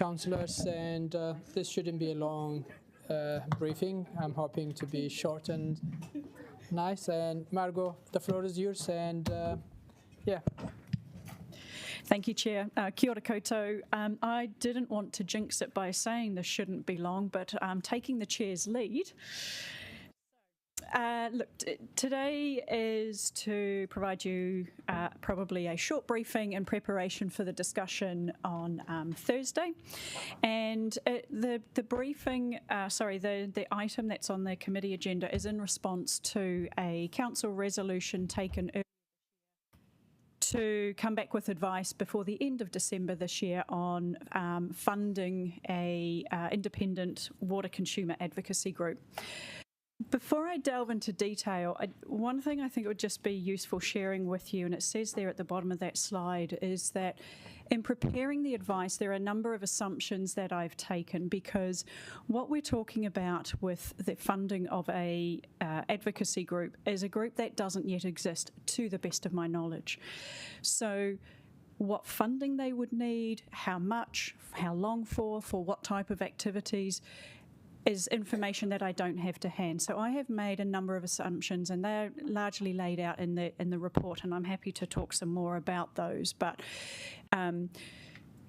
councillors, and this shouldn't be a long briefing. I'm hoping to be short and nice. And Margot, the floor is yours, and yeah. Thank you, Chair. Kia ora koutou. I didn't want to jinx it by saying this shouldn't be long, but I'm taking the Chair's lead. Look, today is to provide you probably a short briefing in preparation for the discussion on Thursday. And the briefing, the item that's on the committee agenda is in response to a council resolution taken earlier to come back with advice before the end of December this year on funding a independent water consumer advocacy group. Before I delve into detail, one thing I think it would just be useful sharing with you, and it says there at the bottom of that slide, is that in preparing the advice, there are a number of assumptions that I've taken, because what we're talking about with the funding of a advocacy group is a group that doesn't yet exist, to the best of my knowledge. So what funding they would need, how much, how long for what type of activities, is information that I don't have to hand. So I have made a number of assumptions, and they're largely laid out in the report, and I'm happy to talk some more about those. But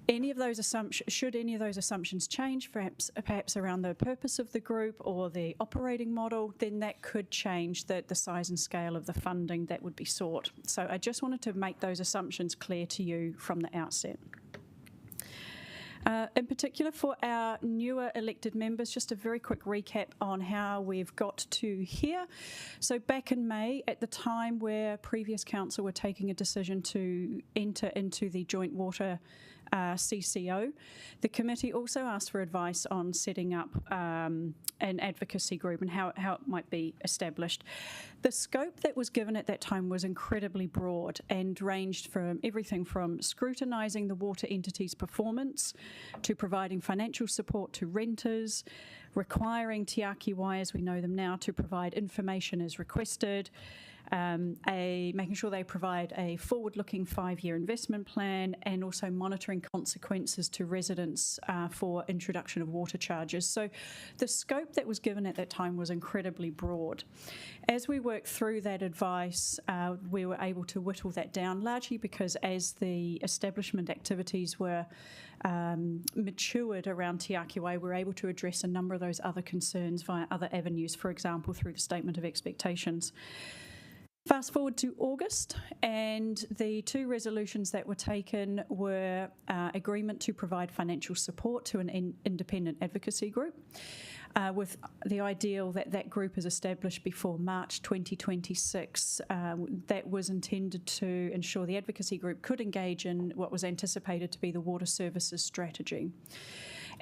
any of those assumptions, should any of those assumptions change, perhaps around the purpose of the group or the operating model, then that could change the size and scale of the funding that would be sought. So I just wanted to make those assumptions clear to you from the outset. In particular, for our newer elected members, just a very quick recap on how we've got to here. So back in May, at the time where previous council were taking a decision to enter into the joint water CCO, the committee also asked for advice on setting up an advocacy group and how it might be established. The scope that was given at that time was incredibly broad and ranged from everything from scrutinising the water entity's performance to providing financial support to renters, requiring Tiaki, as we know them now, to provide information as requested, making sure they provide a forward-looking 5-year investment plan, and also monitoring consequences to residents for introduction of water charges. So the scope that was given at that time was incredibly broad. As we worked through that advice, we were able to whittle that down, largely because as the establishment activities were matured around Tiaki, we were able to address a number of those other concerns via other avenues, for example, through the Statement of Expectations. Fast forward to August, and the two resolutions that were taken were agreement to provide financial support to an independent advocacy group, with the ideal that that group is established before March 2026. That was intended to ensure the advocacy group could engage in what was anticipated to be the water services strategy.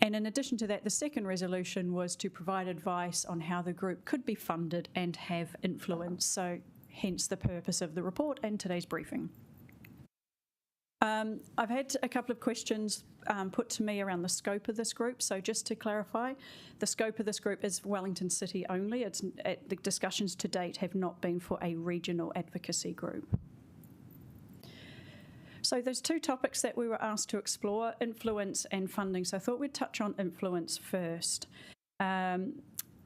And in addition to that, the second resolution was to provide advice on how the group could be funded and have influence. So hence the purpose of the report and today's briefing. I've had a couple of questions put to me around the scope of this group. So just to clarify, the scope of this group is Wellington City only. The discussions to date have not been for a regional advocacy group. So there's two topics that we were asked to explore, influence and funding. So I thought we'd touch on influence first.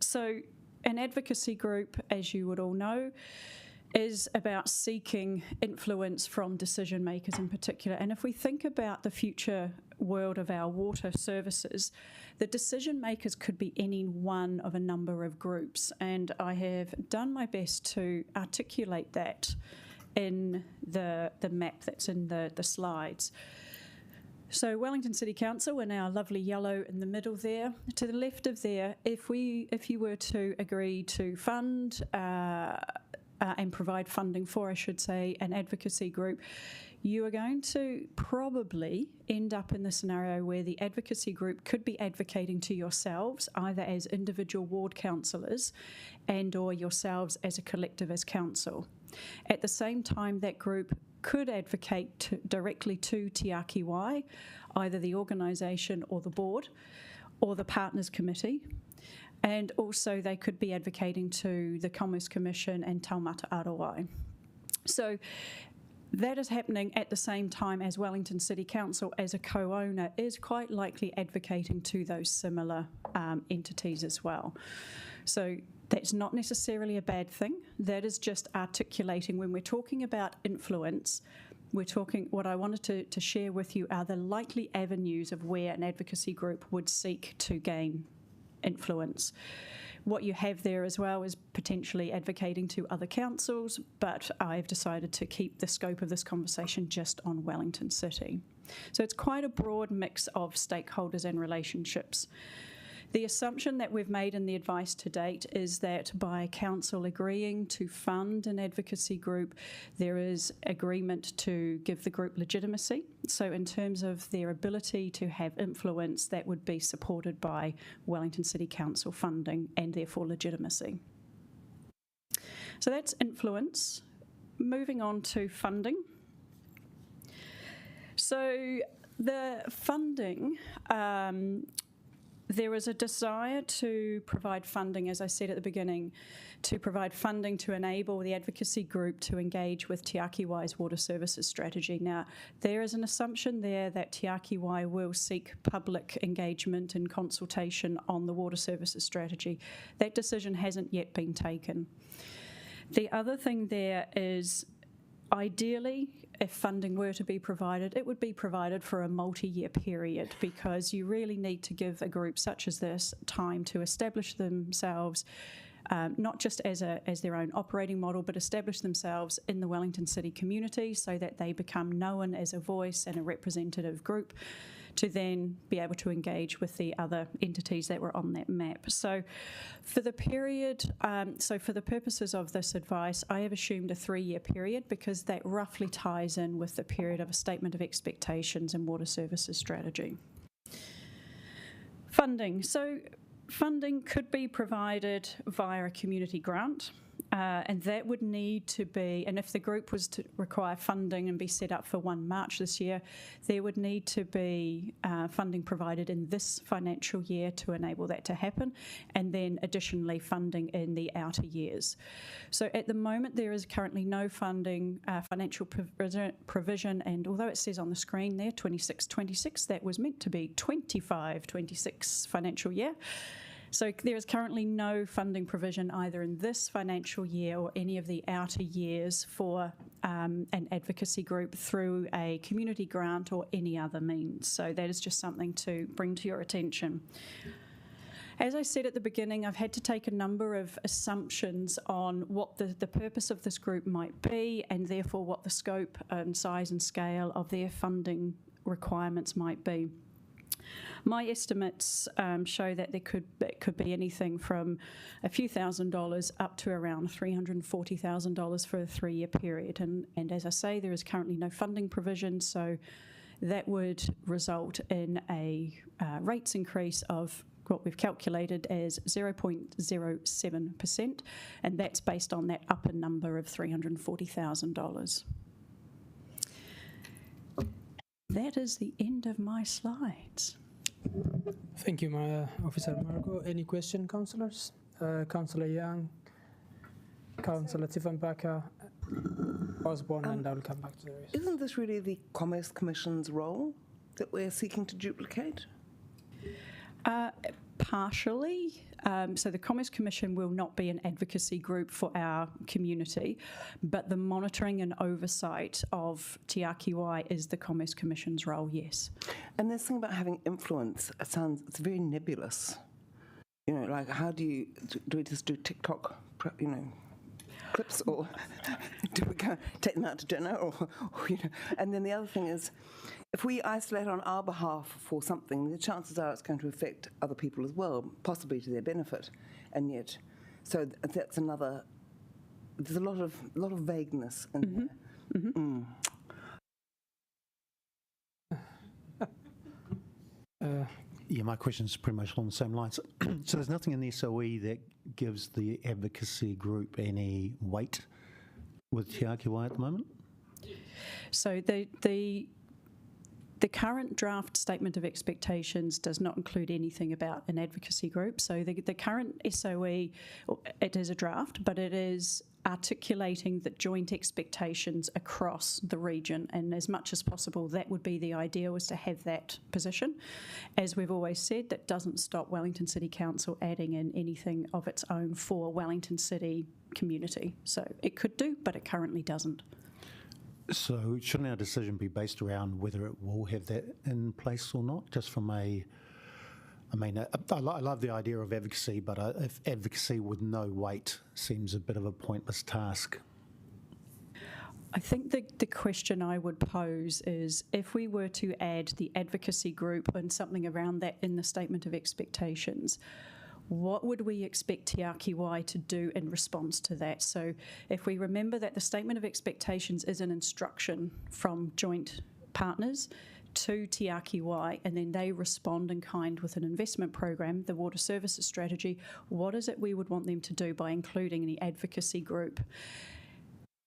So an advocacy group, as you would all know, is about seeking influence from decision makers in particular. And if we think about the future world of our water services, the decision makers could be any one of a number of groups. And I have done my best to articulate that in the map that's in the slides. So Wellington City Council in our lovely yellow in the middle there. To the left of there, if you were to agree to fund and provide funding for, I should say, an advocacy group, you are going to probably end up in the scenario where the advocacy group could be advocating to yourselves, either as individual ward councillors and or yourselves as a collective as council. At the same time, that group could advocate directly to Tiaki, either the organisation or the board or the partners committee. And also they could be advocating to the Commerce Commission and Taumata Arawai. So that is happening at the same time as Wellington City Council, as a co-owner, is quite likely advocating to those similar entities as well. So that's not necessarily a bad thing. That is just articulating when we're talking about influence. We're talking, what I wanted to share with you are the likely avenues of where an advocacy group would seek to gain influence. What you have there as well is potentially advocating to other councils, but I've decided to keep the scope of this conversation just on Wellington City. So it's quite a broad mix of stakeholders and relationships. The assumption that we've made in the advice to date is that by council agreeing to fund an advocacy group, there is agreement to give the group legitimacy. So in terms of their ability to have influence, that would be supported by Wellington City Council funding and therefore legitimacy. So that's influence. Moving on to funding. So the funding, there is a desire to provide funding, as I said at the beginning, to provide funding to enable the advocacy group to engage with Tiaki-Wai's water services strategy. Now, there is an assumption there that Tiaki-Wai will seek public engagement and consultation on the water services strategy. That decision hasn't yet been taken. The other thing there is, ideally, if funding were to be provided, it would be provided for a multi-year period, because you really need to give a group such as this time to establish themselves, not just as their own operating model, but establish themselves in the Wellington City community so that they become known as a voice and a representative group, to then be able to engage with the other entities that were on that map. So for the period, for the purposes of this advice, I have assumed a 3-year period, because that roughly ties in with the period of a statement of expectations and water services strategy. Funding. So funding could be provided via a community grant. And that would need to be, and if the group was to require funding and be set up for 1 March this year, there would need to be funding provided in this financial year to enable that to happen, and then additionally funding in the outer years. So at the moment there is currently no funding, financial provision, and although it says on the screen there 26-26, that was meant to be 25-26 financial year. So there is currently no funding provision either in this financial year or any of the outer years for an advocacy group through a community grant or any other means. So that is just something to bring to your attention. As I said at the beginning, I've had to take a number of assumptions on what the purpose of this group might be, and therefore what the scope and size and scale of their funding requirements might be. My estimates show that it could be anything from a few $1,000s up to around $340,000 for a 3-year period. And as I say, there is currently no funding provision, so that would result in a rates increase of what we've calculated as 0.07%, and that's based on that upper number of $340,000. That is the end of my slides. Thank you, Officer Margot. Any question, councillors? Councillor Young, Councillor Tifanbaka, Osborne, and I'll come back to the rest. Isn't this really the Commerce Commission's role that we're seeking to duplicate? Partially. So the Commerce Commission will not be an advocacy group for our community, but the monitoring and oversight of Tiaki-Wai is the Commerce Commission's role, yes. And this thing about having influence, it's very nebulous. You know, like how do we just do TikTok, clips, or do we go take them out to dinner, or And then the other thing is, if we isolate on our behalf for something, the chances are it's going to affect other people as well, possibly to their benefit. And yet, so that's another. There's a lot of vagueness in there. Mm-hmm. Yeah, my question is pretty much along the same lines. So there's nothing in the SOE that gives the advocacy group any weight with Tiaki-Wai at the moment? So the current draft statement of expectations does not include anything about an advocacy group. So the current SOE, it is a draft, but it is articulating the joint expectations across the region, and as much as possible that would be the idea, was to have that position. As we've always said, that doesn't stop Wellington City Council adding in anything of its own for Wellington City community. So it could do, but it currently doesn't. So shouldn't our decision be based around whether it will have that in place or not? Just from I love the idea of advocacy, but if advocacy with no weight seems a bit of a pointless task. I think the question I would pose is, if we were to add the advocacy group and something around that in the statement of expectations, what would we expect Tiaki to do in response to that? So if we remember that the statement of expectations is an instruction from joint partners to Tiaki, and then they respond in kind with an investment program, the water services strategy, what is it we would want them to do by including the advocacy group?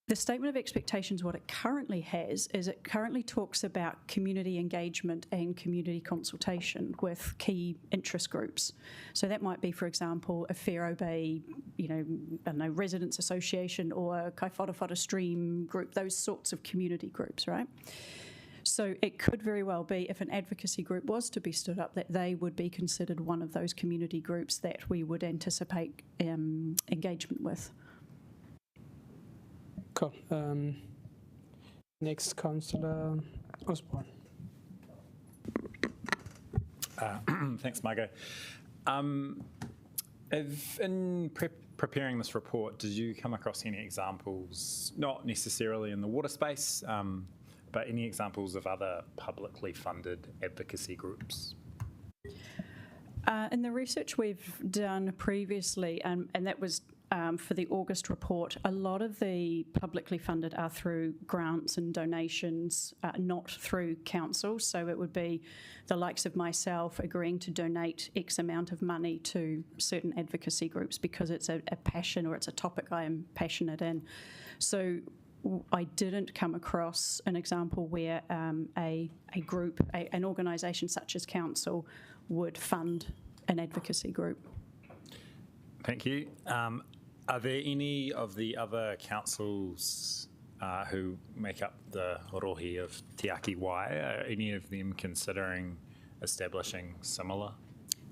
The statement of expectations, what it currently has, is it currently talks about community engagement and community consultation with key interest groups. So that might be, for example, a Wharekirau Bay, residents association, or a Kaiwhatawhata stream group, those sorts of community groups, right? So it could very well be, if an advocacy group was to be stood up, that they would be considered one of those community groups that we would anticipate engagement with. Cool. Next, Councillor Osborne. Thanks, Margo. In preparing this report, did you come across any examples, not necessarily in the water space, but any examples of other publicly funded advocacy groups? In the research we've done previously, and that was for the August report, a lot of the publicly funded are through grants and donations, not through council. So it would be the likes of myself agreeing to donate X amount of money to certain advocacy groups because it's a passion, or it's a topic I am passionate in. So I didn't come across an example where a group, an organisation such as council, would fund an advocacy group. Thank you. Are there any of the other councils who make up the rohi of Tiaki, are any of them considering establishing similar?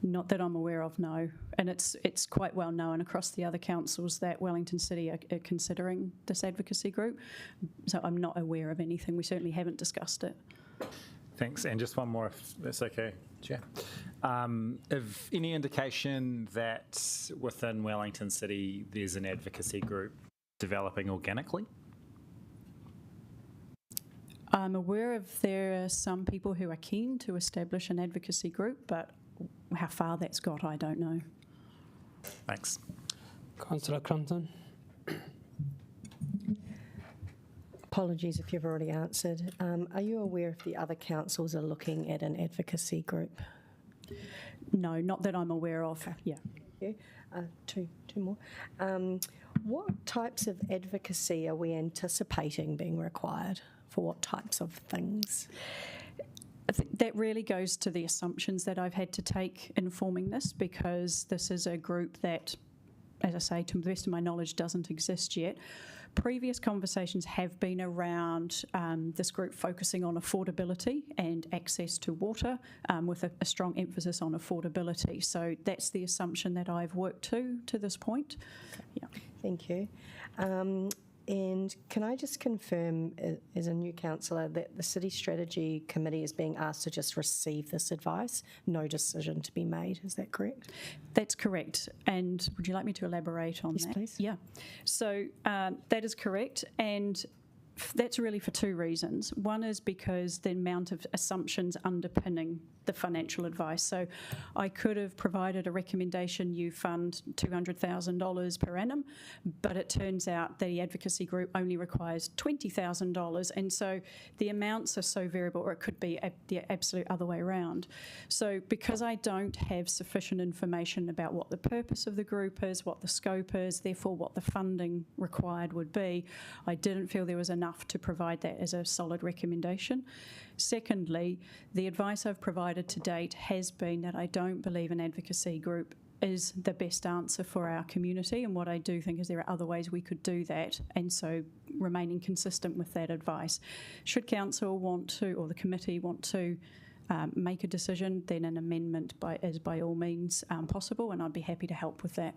Not that I'm aware of, no. And it's quite well known across the other councils that Wellington City are considering this advocacy group. So I'm not aware of anything. We certainly haven't discussed it. Thanks. And just one more, if that's okay, Chair. If any indication that within Wellington City there's an advocacy group developing organically? I'm aware of there are some people who are keen to establish an advocacy group, but how far that's got, I don't know. Thanks. Councillor Crumpton. Apologies if you've already answered. Are you aware if the other councils are looking at an advocacy group? No, not that I'm aware of. Okay. Yeah. Yeah. Two more. What types of advocacy are we anticipating being required for what types of things? I think that really goes to the assumptions that I've had to take in forming this, because this is a group that, as I say, to the best of my knowledge, doesn't exist yet. Previous conversations have been around this group focusing on affordability and access to water, with a strong emphasis on affordability. So that's the assumption that I've worked to this point. Yeah. Thank you. And can I just confirm, as a new councillor, that the City Strategy Committee is being asked to just receive this advice, no decision to be made, is that correct? That's correct. And would you like me to elaborate on that? Yes, please. Yeah. So that is correct. And that's really for two reasons. One is because the amount of assumptions underpinning the financial advice. So I could have provided a recommendation, you fund $200,000 per annum, but it turns out the advocacy group only requires $20,000. And so the amounts are so variable, or it could be the absolute other way around. So because I don't have sufficient information about what the purpose of the group is, what the scope is, therefore what the funding required would be, I didn't feel there was enough to provide that as a solid recommendation. Secondly, the advice I've provided to date has been that I don't believe an advocacy group is the best answer for our community, and what I do think is there are other ways we could do that, and so remaining consistent with that advice. Should council want to, or the committee want to, make a decision, then an amendment is by all means possible, and I'd be happy to help with that.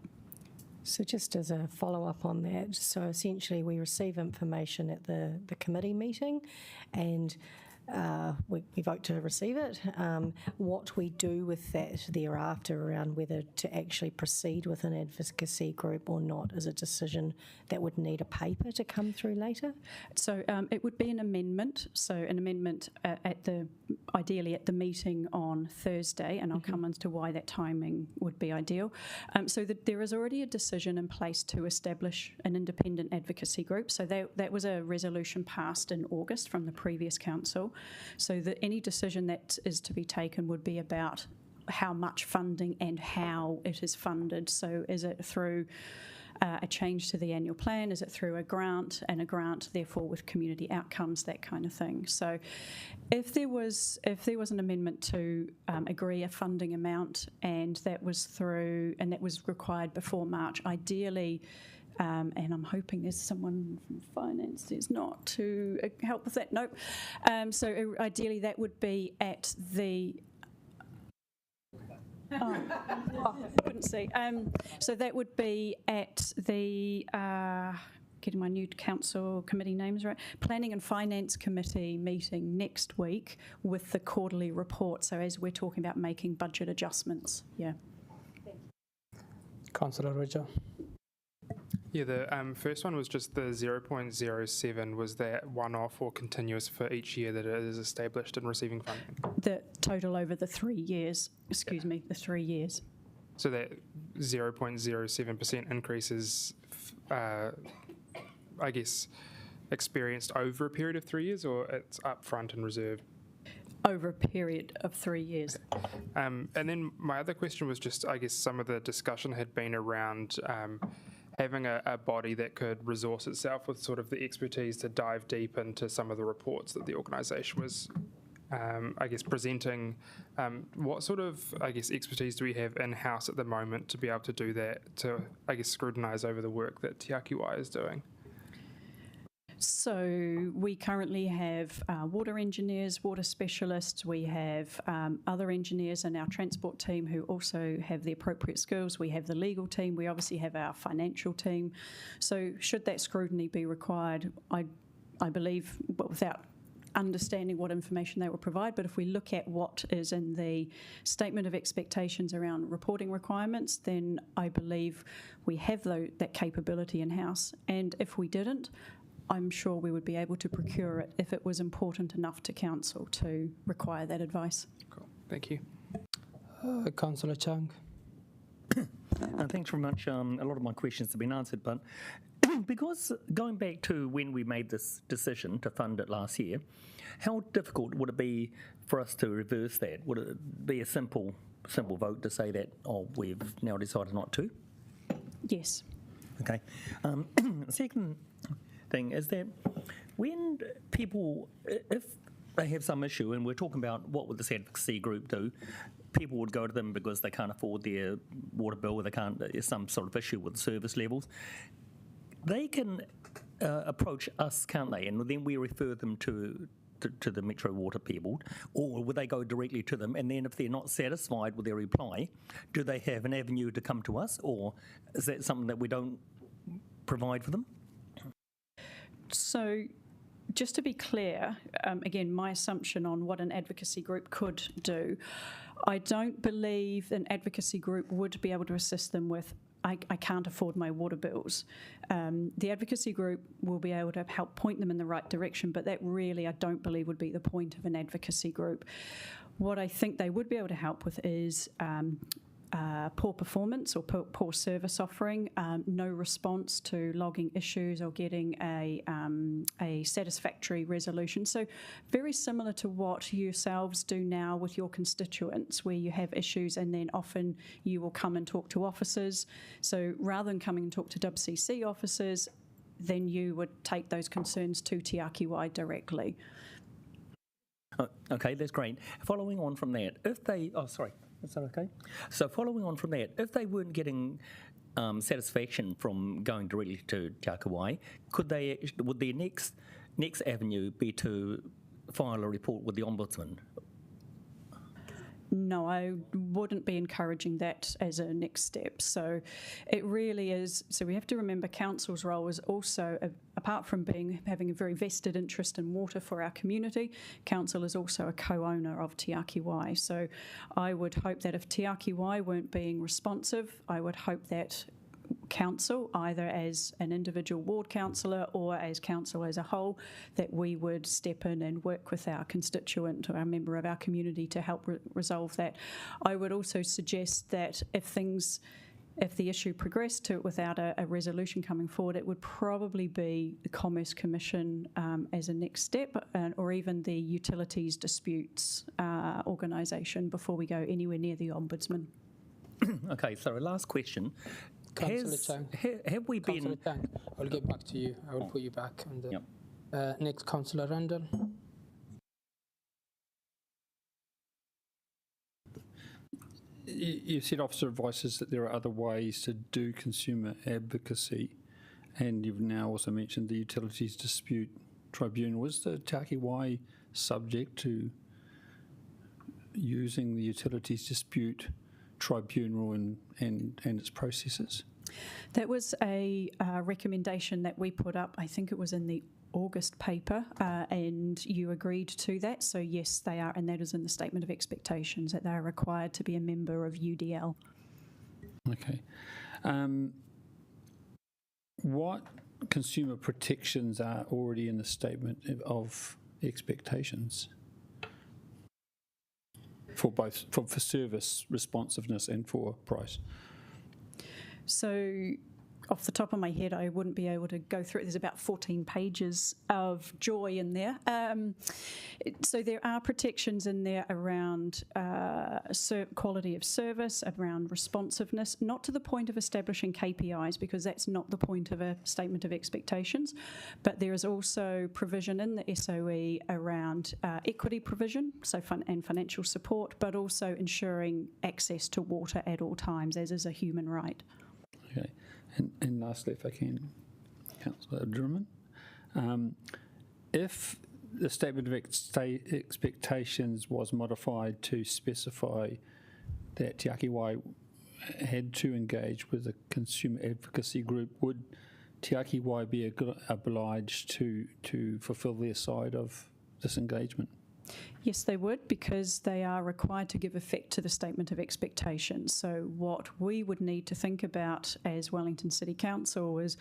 So just as a follow-up on that, so essentially we receive information at the committee meeting, and we vote to receive it. What we do with that thereafter around whether to actually proceed with an advocacy group or not is a decision that would need a paper to come through later? So it would be an amendment. So an amendment ideally at the meeting on Thursday, and I'll come into why that timing would be ideal. So that there is already a decision in place to establish an independent advocacy group. So that was a resolution passed in August from the previous council. So that any decision that is to be taken would be about how much funding and how it is funded. So is it through a change to the annual plan? Is it through a grant, and a grant therefore with community outcomes, that kind of thing? So if there was an amendment to agree a funding amount, and that was required before March, ideally. And I'm hoping there's someone from finance. There's not to help with that. Nope. So ideally, that would be at the. I couldn't see. So that would be at the. Getting my new council committee names right. Planning and Finance Committee meeting next week with the quarterly report. So as we're talking about making budget adjustments, yeah. Councillor Roger. Yeah, the first one was just the 0.07. Was that one-off or continuous for each year that it is established and receiving funding? The total over the 3 years, the 3 years. So that 0.07% increase is, I guess, experienced over a period of 3 years, or it's upfront and reserved? Over a period of 3 years. And then my other question was just, I guess, some of the discussion had been around having a body that could resource itself with sort of the expertise to dive deep into some of the reports that the organisation was, I guess, presenting. What sort of, I guess, expertise do we have in-house at the moment to be able to do that, to, I guess, scrutinise over the work that Tiaki is doing? So we currently have water engineers, water specialists. We have other engineers in our transport team who also have the appropriate skills. We have the legal team. We obviously have our financial team. So should that scrutiny be required, I believe, but without understanding what information they will provide, but if we look at what is in the statement of expectations around reporting requirements, then I believe we have that capability in-house. And if we didn't, I'm sure we would be able to procure it if it was important enough to council to require that advice. Cool. Thank you. Councillor Chung. Thanks very much. A lot of my questions have been answered, but because going back to when we made this decision to fund it last year, how difficult would it be for us to reverse that? Would it be a simple vote to say that, we've now decided not to? Yes. Okay. Second thing is that when people, if they have some issue, and we're talking about what would this advocacy group do, people would go to them because they can't afford their water bill, or there's some sort of issue with service levels. They can approach us, can't they? And then we refer them to the Metro Water people, or would they go directly to them? And then if they're not satisfied with their reply, do they have an avenue to come to us, or is that something that we don't provide for them? So just to be clear, again, my assumption on what an advocacy group could do, I don't believe an advocacy group would be able to assist them with, I can't afford my water bills. The advocacy group will be able to help point them in the right direction, but that really, I don't believe, would be the point of an advocacy group. What I think they would be able to help with is poor performance or poor service offering, no response to logging issues or getting a satisfactory resolution. So very similar to what yourselves do now with your constituents, where you have issues and then often you will come and talk to officers. So rather than coming and talk to WCC officers, then you would take those concerns to Tiaki directly. Okay, that's great. Following on from that, if they... Oh, sorry. Is that okay? So following on from that, if they weren't getting satisfaction from going directly to Tiaki, would their next avenue be to file a report with the Ombudsman? No, I wouldn't be encouraging that as a next step. So it really is. So we have to remember council's role is also, apart from having a very vested interest in water for our community, council is also a co-owner of Tiaki. So I would hope that if Tiaki weren't being responsive, I would hope that council, either as an individual ward councillor or as council as a whole, that we would step in and work with our constituent or our member of our community to help resolve that. I would also suggest that if the issue progressed without a resolution coming forward, it would probably be the Commerce Commission as a next step, or even the Utilities Disputes organisation before we go anywhere near the Ombudsman. Okay, so last question. Councillor Chang. Have we Councillor been... Chang, I'll get back to you. I will put you back on the Yep. next. Councillor Randall. You said Officer advises that there are other ways to do consumer advocacy, and you've now also mentioned the Utilities Dispute Tribunal. Was the Tiaki subject to using the Utilities Dispute Tribunal and its processes? That was a recommendation that we put up, I think it was in the August paper, and you agreed to that. So yes, they are, and that is in the Statement of Expectations, that they are required to be a member of UDL. Okay. What consumer protections are already in the Statement of Expectations for both for service responsiveness and for price? So off the top of my head, I wouldn't be able to go through it. There's about 14 pages of joy in there. So there are protections in there around quality of service, around responsiveness, not to the point of establishing KPIs, because that's not the point of a Statement of Expectations, but there is also provision in the SOE around equity provision, so and financial support, but also ensuring access to water at all times, as is a human right. Okay. And lastly, if I can, Councillor Drummond, if the Statement of Expectations was modified to specify that Tiaki had to engage with a consumer advocacy group, would Tiaki be obliged to fulfil their side of this engagement? Yes, they would, because they are required to give effect to the Statement of Expectations. So what we would need to think about as Wellington City Council is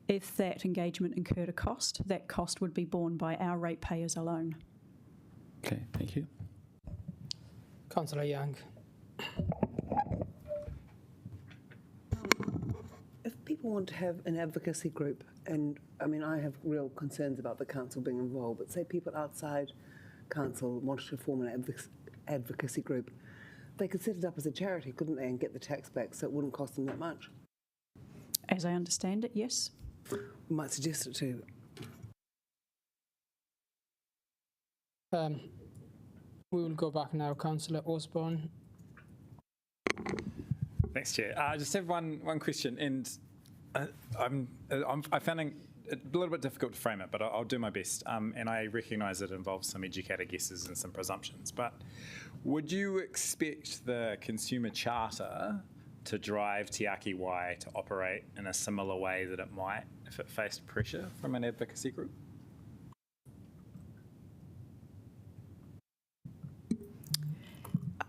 if that engagement incurred a cost, that cost would be borne by our ratepayers alone. Okay, thank you. Councillor Young. If people want to have an advocacy group, and I mean, I have real concerns about the council being involved, but say people outside council wanted to form an advocacy group, they could set it up as a charity, couldn't they, and get the tax back so it wouldn't cost them that much? As I understand it, yes. We might suggest it too. We will go back now. Councillor Osborne. Thanks, Chair. I just have one question, and I'm finding it a little bit difficult to frame it, but I'll do my best. And I recognise it involves some educated guesses and some presumptions. But would you expect the consumer charter to drive Tiaki to operate in a similar way that it might if it faced pressure from an advocacy group?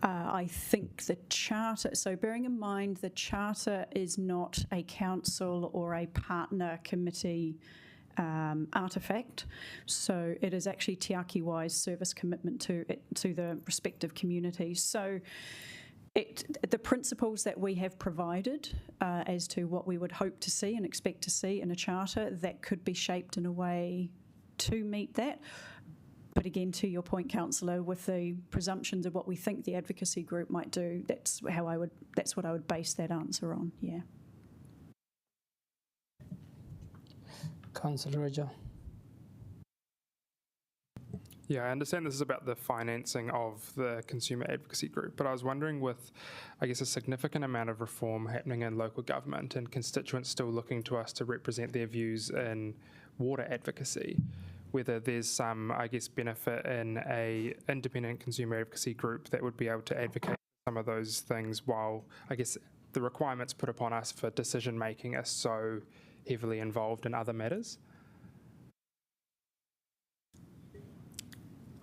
I think the charter, so bearing in mind the charter is not a council or a partner committee artefact, so it is actually Tiaki service commitment to the respective communities. So the principles that we have provided as to what we would hope to see and expect to see in a charter, that could be shaped in a way to meet that. But again, to your point, Councillor, with the presumptions of what we think the advocacy group might do, that's what I would base that answer on. Yeah. Councillor Ridger. Yeah, I understand this is about the financing of the consumer advocacy group, but I was wondering with, I guess, a significant amount of reform happening in local government and constituents still looking to us to represent their views in water advocacy, whether there's some, I guess, benefit in a independent consumer advocacy group that would be able to advocate some of those things while, I guess, the requirements put upon us for decision making are so heavily involved in other matters.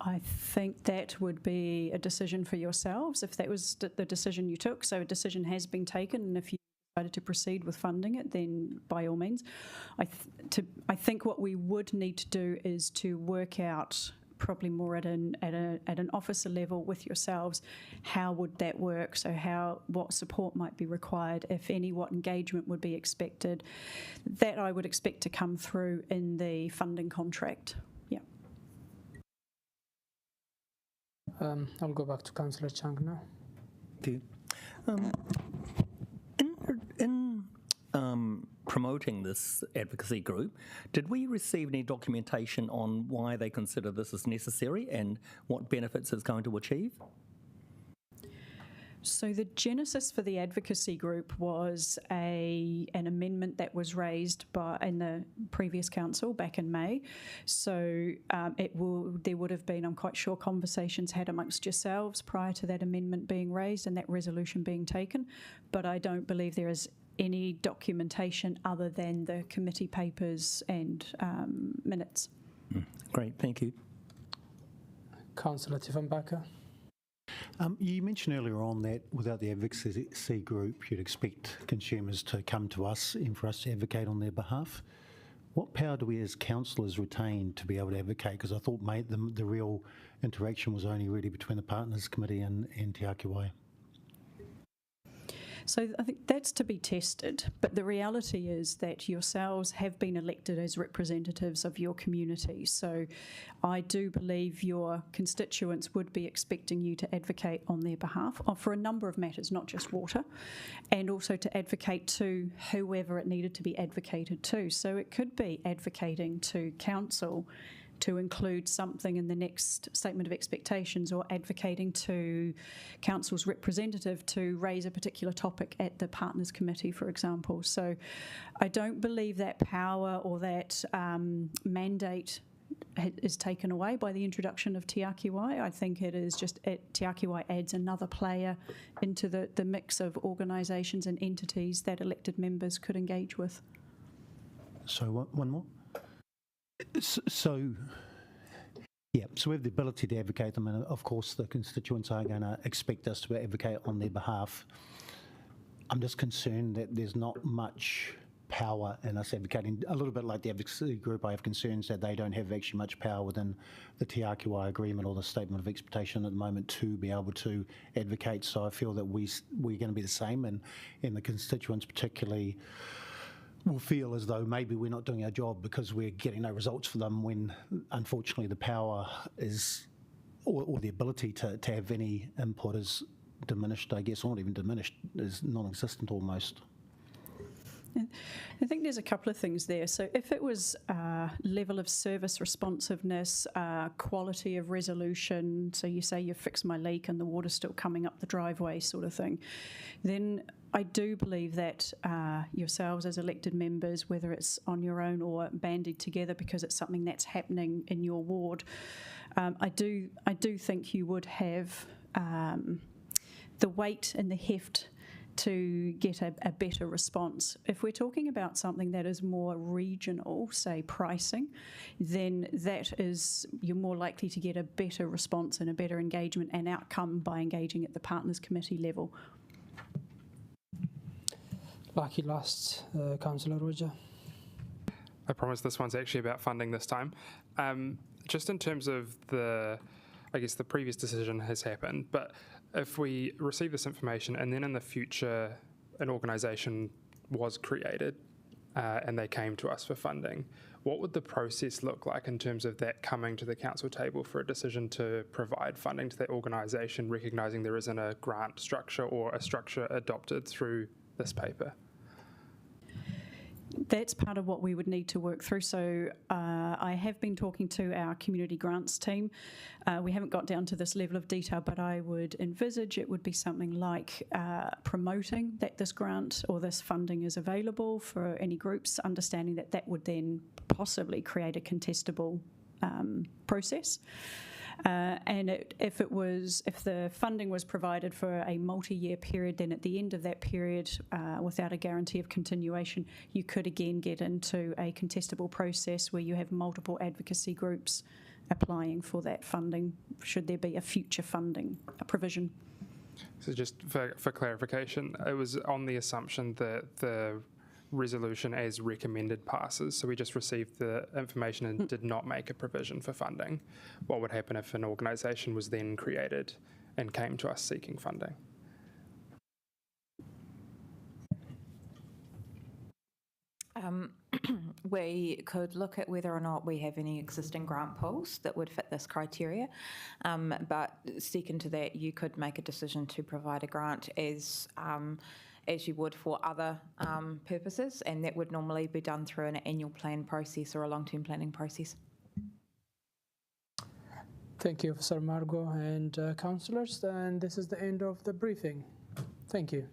I think that would be a decision for yourselves if that was the decision you took. So a decision has been taken, and if you decided to proceed with funding it, then by all means. I think what we would need to do is to work out, probably more at an officer level with yourselves, how would that work? So what support might be required, if any, what engagement would be expected. That I would expect to come through in the funding contract. Yeah. I'll go back to Councillor Chung now. Thank you. In promoting this advocacy group, did we receive any documentation on why they consider this as necessary and what benefits it's going to achieve? So the genesis for the advocacy group was an amendment that was raised in the previous council back in May. So there would have been, I'm quite sure, conversations had amongst yourselves prior to that amendment being raised and that resolution being taken. But I don't believe there is any documentation other than the committee papers and minutes. Great, thank you. Councillor Tiffenbacher. You mentioned earlier on that without the advocacy group, you'd expect consumers to come to us and for us to advocate on their behalf. What power do we as councillors retain to be able to advocate? Because I thought the real interaction was only really between the Partners Committee and Tiaki. So I think that's to be tested, but the reality is that yourselves have been elected as representatives of your community. So I do believe your constituents would be expecting you to advocate on their behalf for a number of matters, not just water, and also to advocate to whoever it needed to be advocated to. So it could be advocating to council to include something in the next statement of expectations, or advocating to council's representative to raise a particular topic at the Partners Committee, for example. So I don't believe that power or that mandate is taken away by the introduction of Tiaki. I think it is just Tiaki adds another player into the mix of organisations and entities that elected members could engage with. So one more? So we have the ability to advocate them, and of course the constituents are going to expect us to advocate on their behalf. I'm just concerned that there's not much power in us advocating. A little bit like the advocacy group, I have concerns that they don't have actually much power within the Tiaki agreement or the statement of expectation at the moment to be able to advocate. So I feel that we're going to be the same, and the constituents particularly will feel as though maybe we're not doing our job because we're getting no results for them, when unfortunately the power is, or the ability to have any input is diminished, I guess, or not even diminished, is non-existent almost. I think there's a couple of things there. So if it was level of service responsiveness, quality of resolution, so you say you fixed my leak and the water's still coming up the driveway sort of thing, then I do believe that yourselves as elected members, whether it's on your own or banded together because it's something that's happening in your ward, I do think you would have the weight and the heft to get a better response. If we're talking about something that is more regional, say pricing, then you're more likely to get a better response and a better engagement and outcome by engaging at the Partners Committee level. Lucky last, Councillor Roger. I promise this one's actually about funding this time. Just in terms of the previous decision has happened, but if we receive this information and then in the future an organisation was created and they came to us for funding, what would the process look like in terms of that coming to the council table for a decision to provide funding to that organisation, recognising there isn't a grant structure or a structure adopted through this paper? That's part of what we would need to work through. So I have been talking to our community grants team. We haven't got down to this level of detail, but I would envisage it would be something like promoting that this grant or this funding is available for any groups, understanding that that would then possibly create a contestable process. And if the funding was provided for a multi-year period, then at the end of that period, without a guarantee of continuation, you could again get into a contestable process where you have multiple advocacy groups applying for that funding, should there be a future funding provision. So just for clarification, it was on the assumption that the resolution as recommended passes, so we just received the information and did not make a provision for funding. What would happen if an organisation was then created and came to us seeking funding? We could look at whether or not we have any existing grant pools that would fit this criteria, but second to that, you could make a decision to provide a grant as you would for other purposes, and that would normally be done through an annual plan process or a long-term planning process. Thank you, Officer Margot and councillors, and this is the end of the briefing. Thank you.